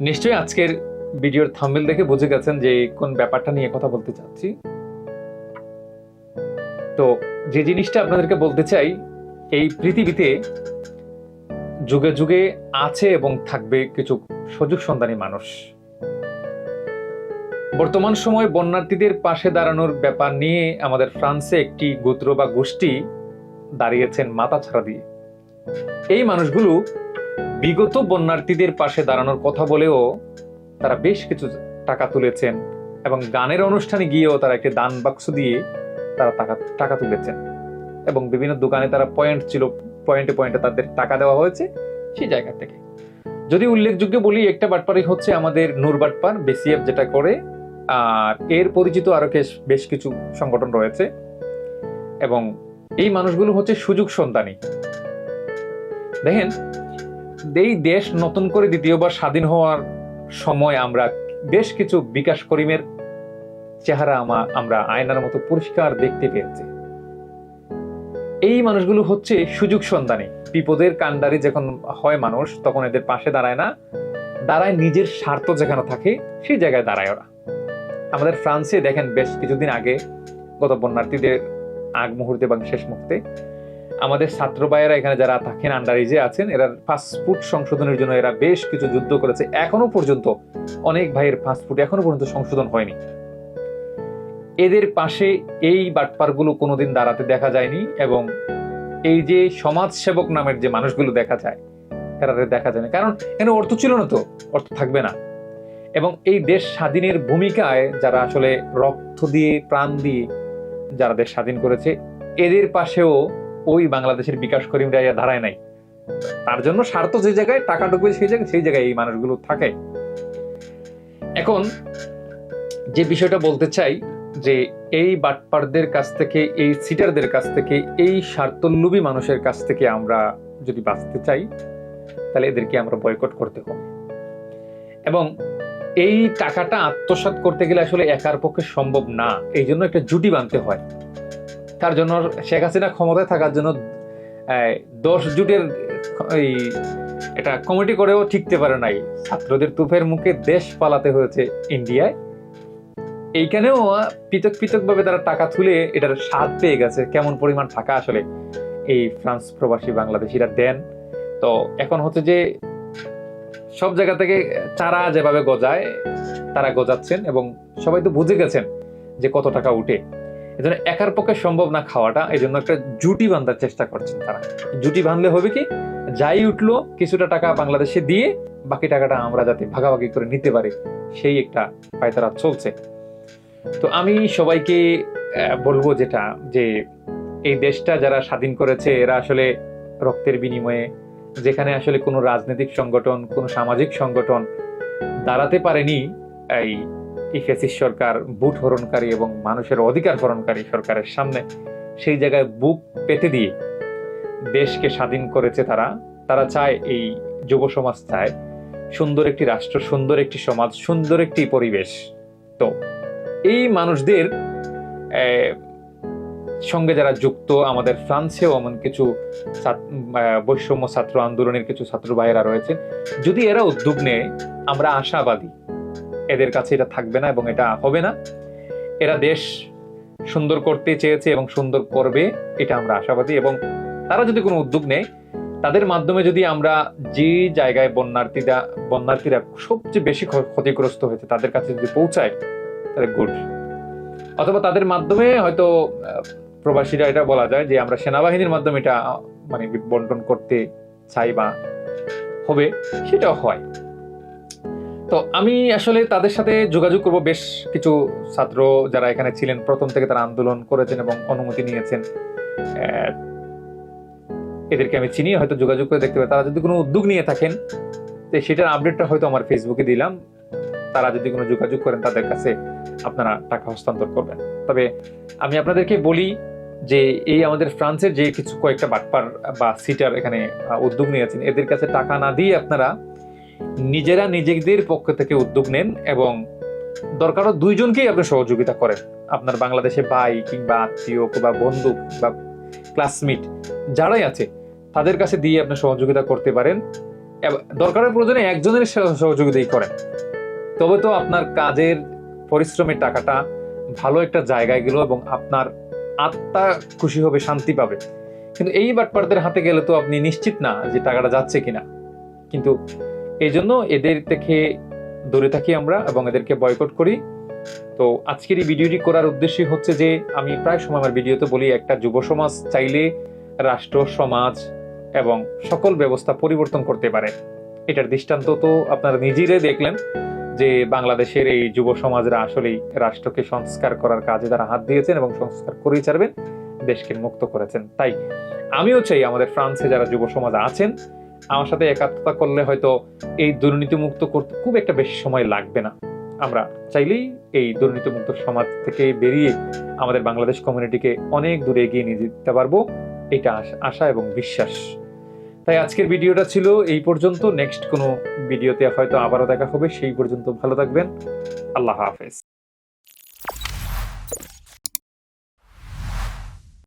নিশ্চয়ই আজকের ভিডিওর থাম্বনেল দেখে বুঝে গেছেন যে কোন ব্যাপারটা নিয়ে কথা বলতে চাচ্ছি। তো যে জিনিসটা আপনাদেরকে বলতে চাই, এই পৃথিবীতে যুগে যুগে আছে এবং থাকবে কিছু সুযোগ সন্ধানী মানুষ। বর্তমান সময়ে বন্যার্থীদের পাশে দাঁড়ানোর ব্যাপার নিয়ে আমাদের ফ্রান্সে একটি গোত্র বা গোষ্ঠী দাঁড়িয়েছেন মাথা ছাড়া দিয়ে। এই মানুষগুলো বিগত বন্যার্থীদের পাশে দাঁড়ানোর কথা বলেও তারা বেশ কিছু টাকা তুলেছেন এবং গানের অনুষ্ঠানে গিয়েও তারা একটি দান বাক্স দিয়ে তারা টাকা তুলেছেন এবং বিভিন্ন দোকানে তারা পয়েন্টে পয়েন্টে তাদের টাকা দেওয়া হয়েছে সেই জায়গা থেকে। যদি উল্লেখযোগ্য বলি, একটা বাটপারি হচ্ছে আমাদের নূর বাটপার বিসিএফ যেটা করে, আর এর পরিচিত আরো বেশ কিছু সংগঠন রয়েছে এবং এই মানুষগুলো হচ্ছে সুযোগ সন্ধানী। দেখেন, এই দেশ নতুন করে দ্বিতীয়বার স্বাধীন হওয়ার সময় আমরা বেশ কিছু বিকাশ করিমের চেহারা আমরা আয়নার মতো পরিষ্কার দেখতে পেয়েছি। এই মানুষগুলো হচ্ছে সুযোগ সন্ধানী। বিপদের কান্ডারি যখন হয় মানুষ, তখন এদের পাশে দাঁড়ায় না, দাঁড়ায় নিজের স্বার্থ যেখানে থাকে সেই জায়গায় দাঁড়ায় ওরা। আমাদের ফ্রান্সে দেখেন, বেশ কিছুদিন আগে গত বন্যার্থীদের আগ মুহূর্তে এবং শেষ মুহূর্তে আমাদের ছাত্র ভাইয়েরা এখানে যারা থাকেন, আন্ডার এজে আছেন, এরা পাসপোর্ট সংশোধনের জন্য এরা বেশ কিছু যুদ্ধ করেছে। এখনো পর্যন্ত অনেক ভাইয়ের পাসপোর্ট এখনো পর্যন্ত সংশোধন হয়নি। এদের পাশে এই বাটপারগুলো কোনোদিন দাঁড়াতে দেখা যায়নি এবং এই যে সমাজ সেবক নামের যে মানুষগুলো দেখা যায়, এরা দেখা যায় না। কারণ এখানে অর্থ ছিল না, তো অর্থ থাকবে না। এবং এই দেশ স্বাধীনের ভূমিকায় যারা আসলে রক্ত দিয়ে প্রাণ দিয়ে যারা দেশ স্বাধীন করেছে, এদের পাশেও ওই বাংলাদেশের বিকাশ করিমরা দাঁড়ায় নাই। তার জন্য স্বার্থ যে জায়গায়, টাকা ঢুকবে সেই জায়গায় এই মানুষগুলো থাকে। এখন যে বিষয়টা বলতে চাই, যে এই বাটপারদের কাছ থেকে, এই সিটারদের কাছ থেকে, এই স্বার্থলোভী মানুষের কাছ থেকে আমরা যদি বাঁচতে চাই, তাহলে এদেরকে আমরা বয়কট করতে হবে। এবং এই টাকাটা আত্মসাৎ করতে গেলে আসলে একার পক্ষে সম্ভব না, এই জন্য একটা জুটি বাঁধতে হয়। তার জন্য শেখ হাসিনা ক্ষমতায় থাকার জন্য 10 জুটের এটা কমিটি করেও ঠিকতে পারে নাই। ছাত্রদের তুফের মুখে দেশ পালাতে হয়েছে ইন্ডিয়ায়। এইখানেও পৃথক ভাবে তারা টাকা তুলে এটার স্বাদ পেয়ে গেছে, কেমন পরিমাণ টাকা আসলে এই ফ্রান্স প্রবাসী বাংলাদেশিরা দেন। তো এখন হচ্ছে যে সব জায়গা থেকে চারা যেভাবে গজায় তারা গজাচ্ছেন এবং সবাই তো বুঝে গেছেন যে কত টাকা উঠে। এজন্য একার পক্ষে সম্ভব না খাওয়াটা, এই জন্য একটা জুটি বাঁধার চেষ্টা করছেন তারা। জুটি বাঁধলে হবে কি, যাই উঠলো কিছুটা টাকা বাংলাদেশে দিয়ে বাকি টাকাটা আমরা যাতে ভাগাভাগি করে নিতে পারি, সেই একটা পায়তারা চলছে। তো আমি সবাইকে বলবো যেটা, যে এই দেশটা যারা স্বাধীন করেছে এরা আসলে রক্তের বিনিময়ে, যেখানে আসলে কোনো রাজনৈতিক সংগঠন, কোনো সামাজিক সংগঠন দাঁড়াতে পারেনি এই ফ্যাসিস্ট সরকার, বুট হরণকারী এবং মানুষের অধিকার হরণকারী সরকারের সামনে, সেই জায়গায় বুক পেতে দিয়ে দেশকে স্বাধীন করেছে তারা। তারা চায়, এই যুব সমাজ চায় সুন্দর একটি রাষ্ট্র, সুন্দর একটি সমাজ, সুন্দর একটি পরিবেশ। তো এই মানুষদের সঙ্গে যারা যুক্ত, আমাদের ফ্রান্সেও এমন কিছু বৈষম্য ছাত্র আন্দোলনের কিছু ছাত্র ভাইয়েরা রয়েছে, যদি এরা উদ্যোগ নেয়, আমরা আশাবাদী এদের কাছে এটা থাকবে না এবং এটা হবে না। এরা দেশ সুন্দর করতে চেয়েছে এবং সুন্দর করবে, এটা আমরা আশাবাদী। এবং তারা যদি কোনো উদ্যোগ নেয়, তাদের মাধ্যমে যদি আমরা যে জায়গায় বন্যার্থীরা সবচেয়ে বেশি ক্ষতিগ্রস্ত হয়েছে তাদের কাছে যদি পৌঁছায়, তাহলে গুড। অথবা তাদের মাধ্যমে হয়তো প্রবাসীরা, এটা বলা যায় যে আমরা সেনাবাহিনীর মাধ্যমে এটা মানে বন্টন করতে চাই বা হবে, সেটাও হয়। তো আমি আসলে তাদের সাথে যোগাযোগ করব। বেশ কিছু ছাত্র যারা এখানে ছিলেন প্রথম থেকে, তারা আন্দোলন করেছেন এবং অনুমতি নিয়েছেন, এদেরকে আমি চিনি, হয়তো যোগাযোগ করে দেখতে পাই। তারা যদি কোনো উদ্যোগ নিয়ে থাকেন, সেটার আপডেটটা হয়তো আমার ফেসবুকে দিলাম। তারা যদি কোনো যোগাযোগ করেন, তাদের কাছে আপনারা টাকা হস্তান্তর করবেন। তবে আমি আপনাদেরকে বলি যে এই আমাদের ফ্রান্সের যে কয়েকটা বাটপার বা সিটার এখানে উদ্যোগ নিয়েছেন, এদের কাছে টাকা না দিয়ে আপনারা নিজেরা নিজেদের পক্ষ থেকে উদ্যোগ নেন এবং দরকারও 2 জনকেই আপনি সহযোগিতা করেন। আপনার বাংলাদেশে ভাই কিংবা আত্মীয় বা বন্ধু বা ক্লাসমেট যারাই আছে, তাদের কাছে দিয়ে আপনি সহযোগিতা করতে পারেন দরকারের প্রয়োজনে একজনের সহযোগিতাই করেন, তবে তো আপনার কাজের পরিশ্রমের টাকাটা ভালো একটা জায়গায় গেল এবং আপনার আত্মা খুশি হবে, শান্তি পাবে। কিন্তু এই বাটপারদের হাতে গেলে তো আপনি নিশ্চিত না যে টাকাটা যাচ্ছে কিনা। কিন্তু এই জন্য এদের থেকে দূরে থাকি আমরা এবং এদেরকে বয়কট করি। তো আজকের এই ভিডিওটি করার উদ্দেশ্যই হচ্ছে যে আমি প্রায় সময় আমার ভিডিওতে বলি, একটা যুব সমাজ চাইলে রাষ্ট্র, সমাজ এবং সকল ব্যবস্থা পরিবর্তন করতে পারে। এটার দৃষ্টান্ত তো আপনারা নিজেরাই দেখলেন যে বাংলাদেশের এই যুব সমাজরা আসলেই রাষ্ট্রকে সংস্কার করার কাজে তারা হাত দিয়েছেন এবং সংস্কার করেই ছাড়বেন, দেশকে মুক্ত করেছেন। তাই আমিও চাই আমাদের ফ্রান্সে যারা যুব সমাজ আছেন আমার সাথে একাত্মতা করলে হয়তো এই দুর্নীতিমুক্ত করতে খুব একটা বেশি সময় লাগবে না। আমরা চাইলেই এই দুর্নীতিমুক্ত সমাজ থেকে বেরিয়ে আমাদের বাংলাদেশ কমিউনিটিকে অনেক দূরে এগিয়ে নিয়ে যেতে পারবো, এটা আশা এবং বিশ্বাস। তাই আজকের ভিডিওটা ছিল এই পর্যন্ত। নেক্সট কোনো ভিডিওতে হয়তো আবারও দেখা হবে। সেই পর্যন্ত ভালো থাকবেন। আল্লাহ হাফেজ।